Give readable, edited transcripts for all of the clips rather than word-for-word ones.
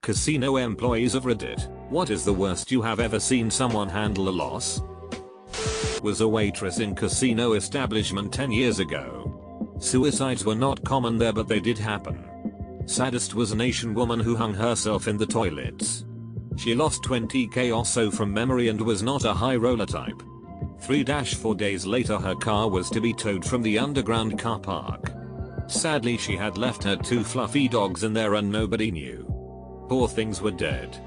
Casino employees of Reddit, what is the worst you have ever seen someone handle a loss? Was a waitress in casino establishment 10 years ago. Suicides were not common there, but they did happen. Saddest was an Asian woman who hung herself in the toilets. She lost 20k or so from memory and was not a high roller type. 3-4 days later her car was to be towed from the underground car park. Sadly she had left her 2 fluffy dogs in there and nobody knew. Poor things were dead.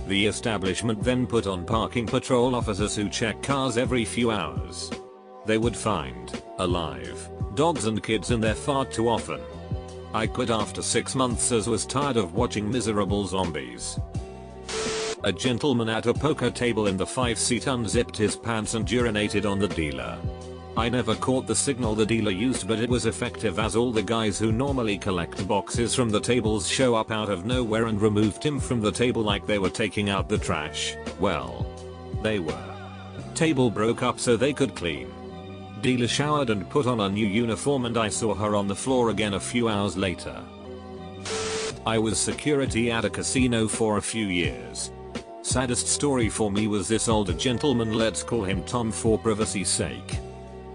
The establishment then put on parking patrol officers who check cars every few hours. They would find, alive, dogs and kids in there far too often. I quit after 6 months as was tired of watching miserable zombies. A gentleman at a poker table in the 5-seat unzipped his pants and urinated on the dealer. I never caught the signal the dealer used, but it was effective as all the guys who normally collect boxes from the tables show up out of nowhere and removed him from the table like they were taking out the trash. Well, they were. Table broke up so they could clean. Dealer showered and put on a new uniform and I saw her on the floor again a few hours later. I was security at a casino for a few years. Saddest story for me was this older gentleman, let's call him Tom for privacy's sake.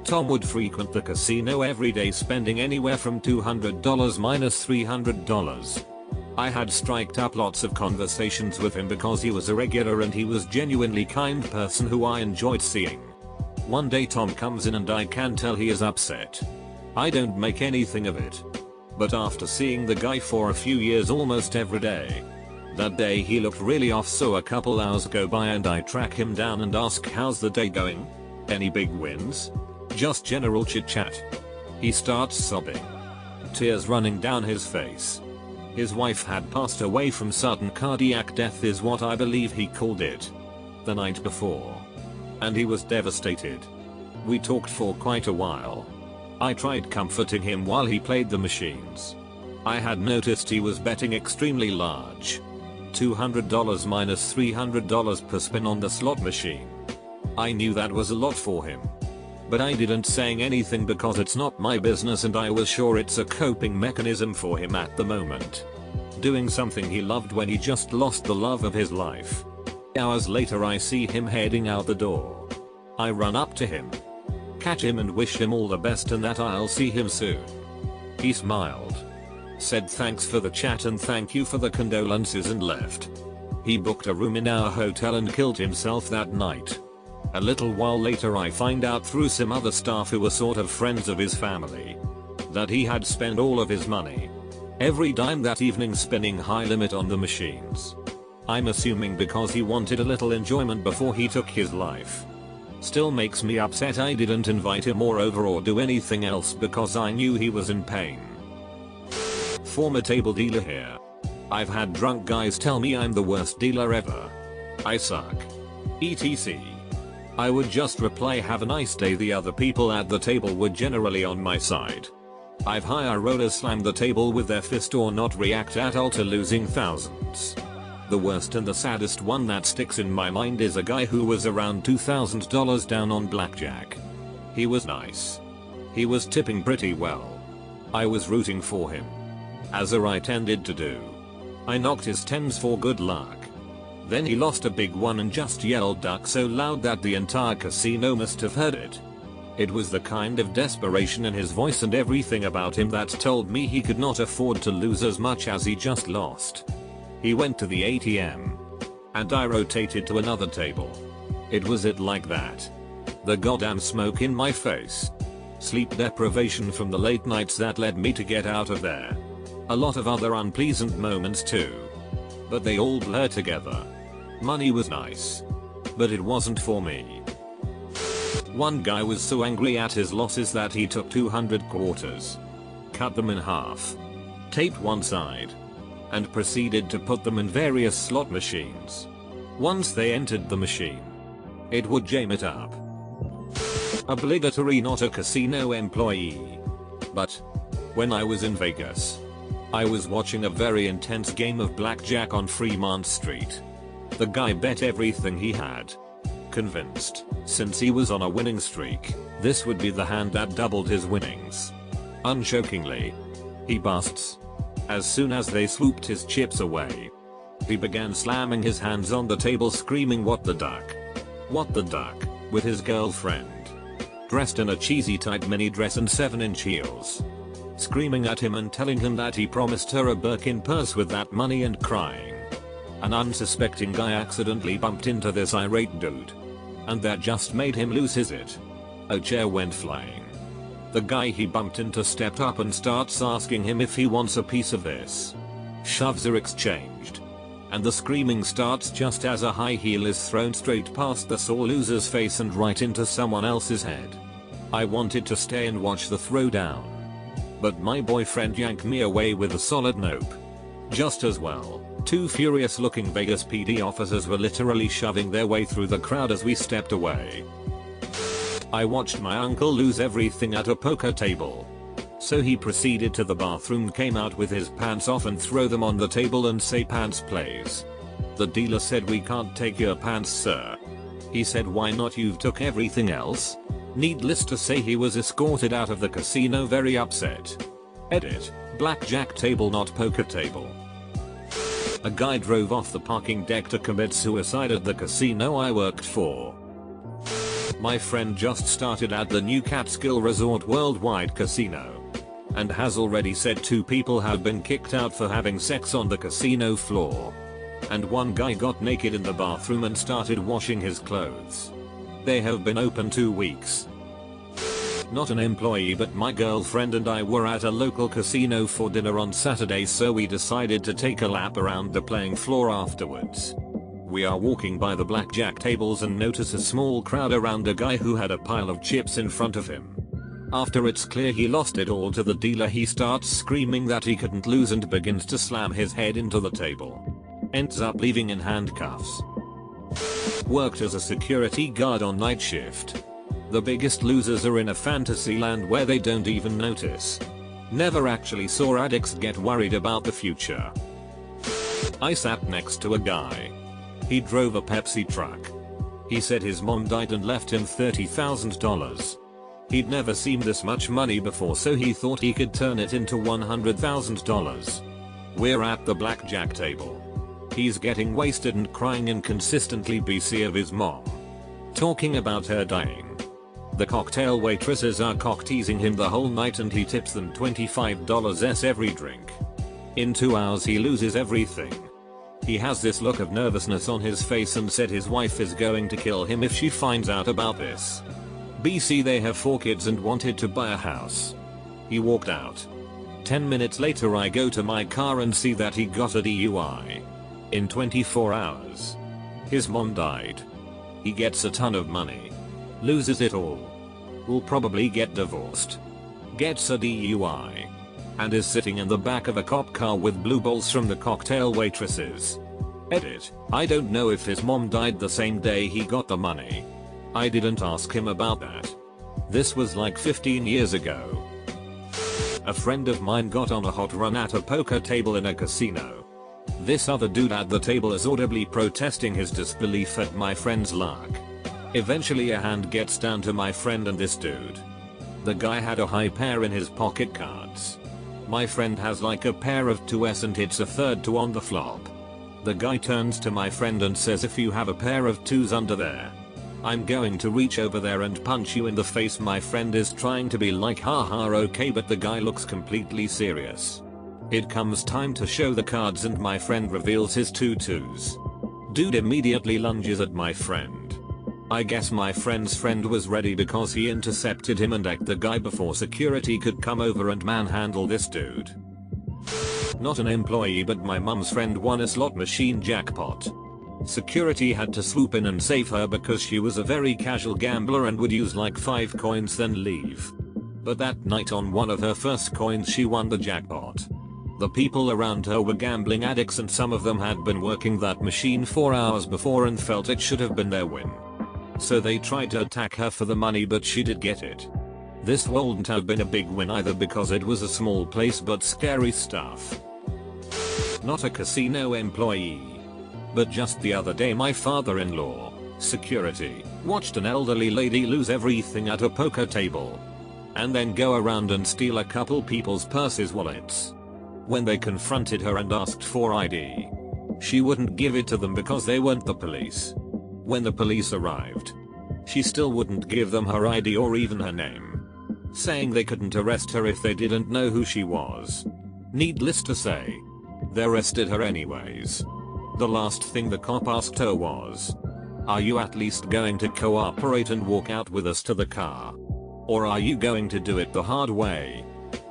Tom would frequent the casino every day, spending anywhere from $200 minus $300. I had striked up lots of conversations with him because he was a regular and he was genuinely kind person who I enjoyed seeing. One day Tom comes in and I can tell he is upset. I don't make anything of it. But after seeing the guy for a few years almost every day, that day he looked really off, so a couple hours go by and I track him down and ask how's the day going? Any big wins? Just general chit chat. He starts sobbing. Tears running down his face. His wife had passed away from sudden cardiac death is what I believe he called it. The night before. And he was devastated. We talked for quite a while. I tried comforting him while he played the machines. I had noticed he was betting extremely large. $200 minus $300 per spin on the slot machine. I knew that was a lot for him. But I didn't saying anything because it's not my business and I was sure it's a coping mechanism for him at the moment. Doing something he loved when he just lost the love of his life. Hours later I see him heading out the door. I run up to him. Catch him and wish him all the best and that I'll see him soon. He smiled. Said thanks for the chat and thank you for the condolences and left. He booked a room in our hotel and killed himself that night. A little while later I find out through some other staff who were sort of friends of his family that he had spent all of his money, every dime that evening, spinning high limit on the machines. I'm assuming because he wanted a little enjoyment before he took his life. Still makes me upset I didn't invite him more over or do anything else because I knew he was in pain. Former table dealer here. I've had drunk guys tell me I'm the worst dealer ever. I suck. etc. I would just reply have a nice day. The other people at the table were generally on my side. I've higher rollers slam the table with their fist or not react at all to losing thousands. The worst and the saddest one that sticks in my mind is a guy who was around $2,000 down on blackjack. He was nice. He was tipping pretty well. I was rooting for him, as I tended to do. I knocked his tens for good luck. Then he lost a big one and just yelled duck so loud that the entire casino must have heard it. It was the kind of desperation in his voice and everything about him that told me he could not afford to lose as much as he just lost. He went to the ATM. And I rotated to another table. It was it like that. The goddamn smoke in my face. Sleep deprivation from the late nights that led me to get out of there. A lot of other unpleasant moments too. But they all blur together. Money was nice. But it wasn't for me. One guy was so angry at his losses that he took 200 quarters. Cut them in half. Taped one side. And proceeded to put them in various slot machines. Once they entered the machine, it would jam it up. Obligatory, not a casino employee. But when I was in Vegas, I was watching a very intense game of blackjack on Fremont Street. The guy bet everything he had. Convinced, since he was on a winning streak, this would be the hand that doubled his winnings. Unchokingly, he busts. As soon as they swooped his chips away, He began slamming his hands on the table screaming what the duck? What the duck? With his girlfriend. Dressed in a cheesy tight mini dress and 7-inch heels. Screaming at him and telling him that he promised her a Birkin purse with that money and crying. An unsuspecting guy accidentally bumped into this irate dude. And that just made him lose his it. A chair went flying. The guy he bumped into stepped up and starts asking him if he wants a piece of this. Shoves are exchanged. And the screaming starts just as a high heel is thrown straight past the sore loser's face and right into someone else's head. I wanted to stay and watch the throwdown. But my boyfriend yanked me away with a solid nope. Just as well, 2 furious looking Vegas PD officers were literally shoving their way through the crowd as we stepped away. I watched my uncle lose everything at a poker table. So he proceeded to the bathroom, came out with his pants off and throw them on the table and say pants please. The dealer said we can't take your pants sir. He said why not, you've took everything else? Needless to say he was escorted out of the casino very upset. Edit. Blackjack table not poker table. A guy drove off the parking deck to commit suicide at the casino I worked for. My friend just started at the new Catskill Resort Worldwide Casino. And has already said 2 people have been kicked out for having sex on the casino floor. And 1 guy got naked in the bathroom and started washing his clothes. They have been open 2 weeks. Not an employee but my girlfriend and I were at a local casino for dinner on Saturday, so we decided to take a lap around the playing floor afterwards. We are walking by the blackjack tables and notice a small crowd around a guy who had a pile of chips in front of him. After it's clear he lost it all to the dealer, he starts screaming that he couldn't lose and begins to slam his head into the table. Ends up leaving in handcuffs. Worked as a security guard on night shift. The biggest losers are in a fantasy land where they don't even notice. Never actually saw addicts get worried about the future. I sat next to a guy. He drove a Pepsi truck. He said his mom died and left him $30,000. He'd never seen this much money before, so he thought he could turn it into $100,000. We're at the blackjack table. He's getting wasted and crying inconsistently BC of his mom. Talking about her dying. The cocktail waitresses are cock teasing him the whole night and he tips them $25 every drink. In 2 hours he loses everything. He has this look of nervousness on his face and said his wife is going to kill him if she finds out about this. BC they have 4 kids and wanted to buy a house. He walked out. 10 minutes later I go to my car and see that he got a DUI. In 24 hours. His mom died. He gets a ton of money. Loses it all. Will probably get divorced. Gets a DUI. And is sitting in the back of a cop car with blue balls from the cocktail waitresses. Edit. I don't know if his mom died the same day he got the money. I didn't ask him about that. This was like 15 years ago. A friend of mine got on a hot run at a poker table in a casino. This other dude at the table is audibly protesting his disbelief at my friend's luck. Eventually a hand gets down to my friend and this dude. The guy had a high pair in his pocket cards. My friend has like a pair of 2s and hits a third 2 on the flop. The guy turns to my friend and says, if you have a pair of 2s under there, I'm going to reach over there and punch you in the face. My friend is trying to be like haha okay, but the guy looks completely serious. It comes time to show the cards and my friend reveals his 2 2s. Dude immediately lunges at my friend. I guess my friend's friend was ready because he intercepted him and ate the guy before security could come over and manhandle this dude. Not an employee but my mum's friend won a slot machine jackpot. Security had to swoop in and save her because she was a very casual gambler and would use like 5 coins then leave. But that night on one of her first coins she won the jackpot. The people around her were gambling addicts and some of them had been working that machine 4 hours before and felt it should have been their win. So they tried to attack her for the money, but she did get it. This wouldn't have been a big win either because it was a small place, but scary stuff. Not a casino employee. But just the other day my father-in-law, security, watched an elderly lady lose everything at a poker table. And then go around and steal a couple people's purses, wallets. When they confronted her and asked for ID, She wouldn't give it to them because they weren't the police. When the police arrived, she still wouldn't give them her ID or even her name, saying they couldn't arrest her if they didn't know who she was. Needless to say, they arrested her anyways. The last thing the cop asked her was, "Are you at least going to cooperate and walk out with us to the car? Or are you going to do it the hard way?"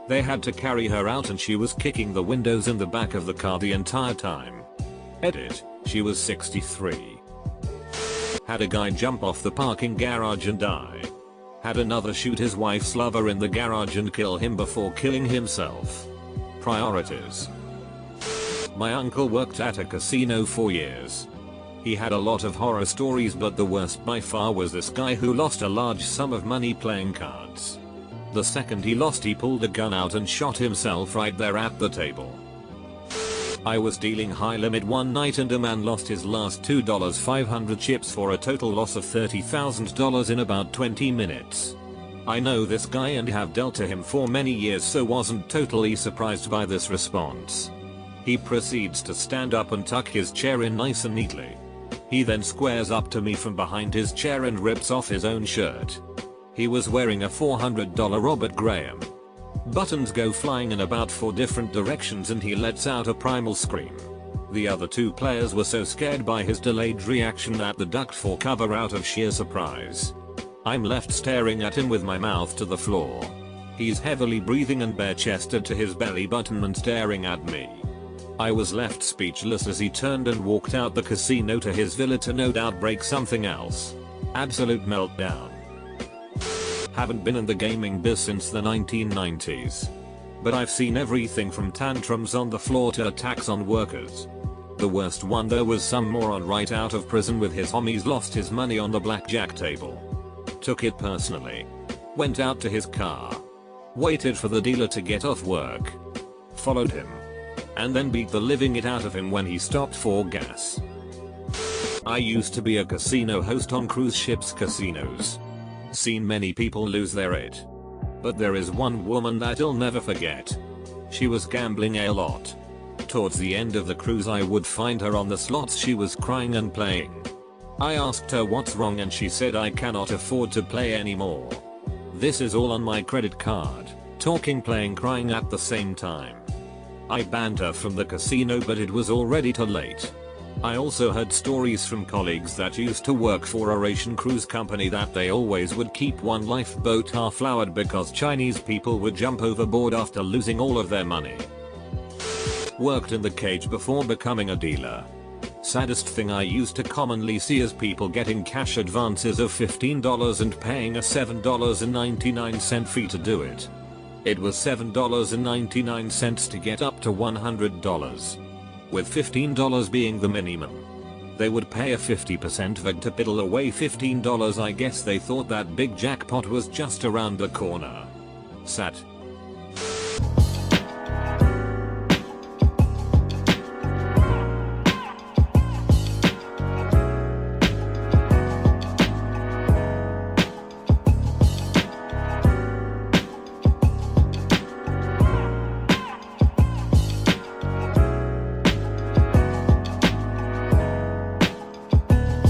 They had to carry her out and she was kicking the windows in the back of the car the entire time. Edit, she was 63. Had a guy jump off the parking garage and die. Had another shoot his wife's lover in the garage and kill him before killing himself. Priorities. My uncle worked at a casino for years. He had a lot of horror stories, but the worst by far was this guy who lost a large sum of money playing cards. The second he lost, he pulled a gun out and shot himself right there at the table. I was dealing high limit one night and a man lost his last $2.500 chips for a total loss of $30,000 in about 20 minutes. I know this guy and have dealt to him for many years, so wasn't totally surprised by this response. He proceeds to stand up and tuck his chair in nice and neatly. He then squares up to me from behind his chair and rips off his own shirt. He was wearing a $400 Robert Graham. Buttons go flying in about 4 different directions and he lets out a primal scream. The other 2 players were so scared by his delayed reaction that they ducked for cover out of sheer surprise. I'm left staring at him with my mouth to the floor. He's heavily breathing and bare-chested to his belly button and staring at me. I was left speechless as he turned and walked out the casino to his villa to no doubt break something else. Absolute meltdown. Haven't been in the gaming biz since the 1990s. But I've seen everything from tantrums on the floor to attacks on workers. The worst one though was some moron right out of prison with his homies lost his money on the blackjack table. Took it personally. Went out to his car. Waited for the dealer to get off work. Followed him. And then beat the living it out of him when he stopped for gas. I used to be a casino host on cruise ships casinos. Seen many people lose their it. But there is one woman that I'll never forget. She was gambling a lot. Towards the end of the cruise I would find her on the slots. She was crying and playing. I asked her what's wrong and she said, "I cannot afford to play anymore. This is all on my credit card." Talking, playing, crying at the same time. I banned her from the casino, but it was already too late. I also heard stories from colleagues that used to work for a Asian cruise company that they always would keep one lifeboat half-lowered because Chinese people would jump overboard after losing all of their money. Worked in the cage before becoming a dealer. Saddest thing I used to commonly see is people getting cash advances of $15 and paying a $7.99 fee to do it. It was $7.99 to get up to $100. With $15 being the minimum. They would pay a 50% VAG to piddle away $15. I guess they thought that big jackpot was just around the corner. Sad.